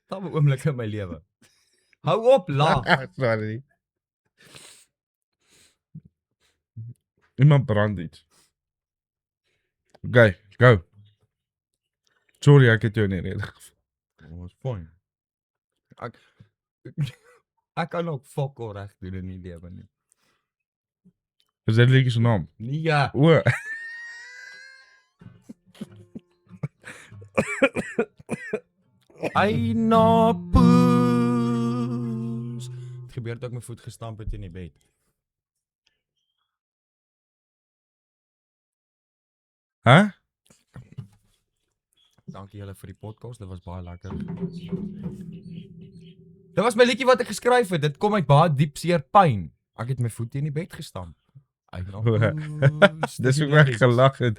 Daar 'n oomblik in my lewe. Hou op, lag. Sorry. Iemand brand iets. Okay, go. Sorry, ek het jou nie rede geval. Was fyn. Ek kan ook fuck all reg doen in die lewe nie. Is dit liedjie se naam? Nee. O. Eina poes. Het gebeur toe ek my voet gestamp het in die bed. Hæ? Dankie julle vir die podcast, dit was baie lekker. Dit was my liedjie wat ek geskryf het. Dit kom uit baie diep seer pyn. Ek het my voet in die bed gestamp. Dis hoe ek gelag het.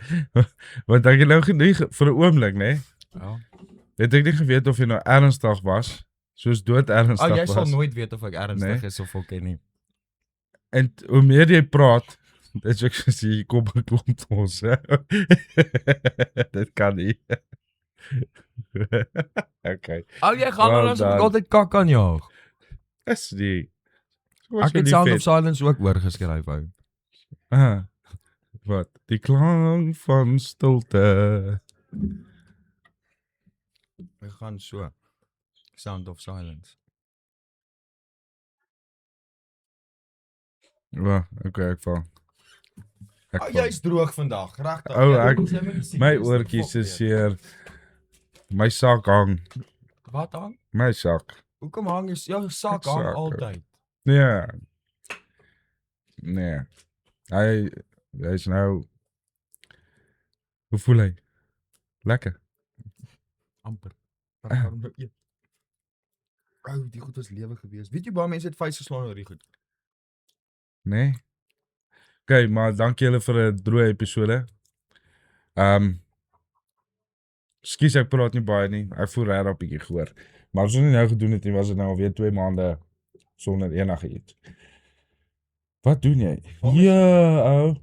Want ek het nou genoeg vir 'n oomblik, né? Ja. Het ek nie geweet of jy nou ernstig was, soos dood ernstig was. Jy sal nooit weet of ek ernstig Nee. is of ook nie. En hoe meer jy praat, dis ek sê jy kom 'n klomp ons. Dit kan nie. Okay. Jy gaan Well ons done. altyd kak aan jou. Is die. Ek het Sound of Silence ook hoor geskryf ou. Wat? Die klank van stilte. Ek gaan so. Sound of Silence. Ja, okay, ek val. Jy's droog vandag, regtig. My oortjies is seer. My sak hang. Wat hang? My sak. Hoekom hang jou sak Ek hang sak, altyd? Nee. Nee. Hy is nou. Hoe voel hy? Lekker. Amper. Ou, die goed was lewe gewees. Weet jy baie mense het vuis geslaan oor die goed. Nee. Okay, maar dankie julle vir 'n droë episode. Skus ek praat nie baie nie. Ek voel regtig 'n bietjie gehoor. Maar as ons nie nou gedoen het nie, was dit nou alweer 2 maande sonder enige iets. Wat doen jy? Ja, ou.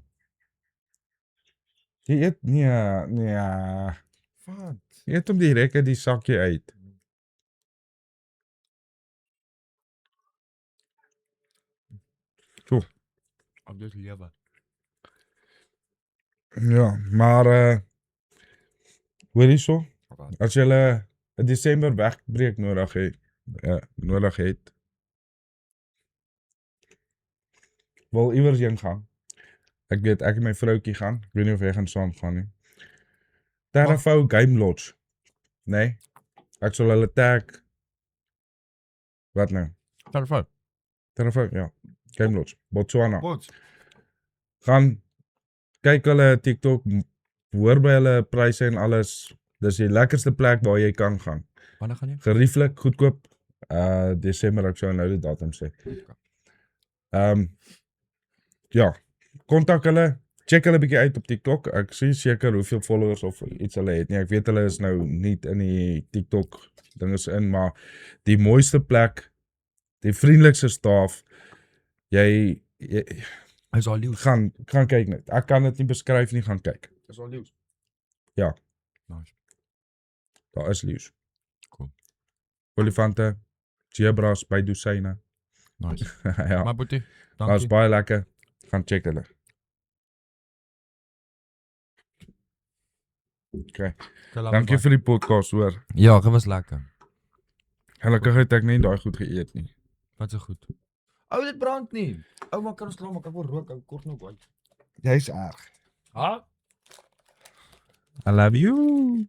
Jy eet nee. Wat? Jy eet hom direk uit die sakkie uit. Op dit lewe. Ja, maar hoor hierso, as jy 'n Desember wegbreek nodig het, wil iewers heen gaan. Ek weet ek en my vroutjie gaan. Ek weet nie of jy gaan saam gaan nie. Terrafou Game Lodge. Nee. Ek sal hulle tag. Wat nou? Telefoon. Terrafou, ja. Game Lodge, Botswana. Bots. Gaan kyk hulle TikTok, hoor by hulle pryse en alles. Dis die lekkerste plek waar jy kan gaan. Wanneer gaan jy? Gerieflik, goedkoop. Desember, ek sou nou die datum sê. Ja, kontak hulle, check hulle bietjie uit op TikTok. Ek sien seker hoeveel followers of iets hulle het nie. Ek weet hulle is nou nie in die TikTok dinges in, maar die mooiste plek, die vriendelikste staf, jy Is al leeuws. gaan kyk net. Ek kan dit nie beskryf nie, gaan kyk. Is al leeuws. Ja. Nice. Daar is leeu's. Cool. Olifante, zebras by dosyne. Nice. Ja, Maar boetie, dat is dankie. baie lekker. Gaan check hulle. Okay. Dankie vir die podcast, hoor. Ja, dit was lekker. Gelukkig het ek nie daai goed geëet nie. Wat so goed. Ou, dit brand nie. Ou, maar kan ons klaar maak, ek wil rook, ek kort nog uit. Jy's erg. Ha? I love you.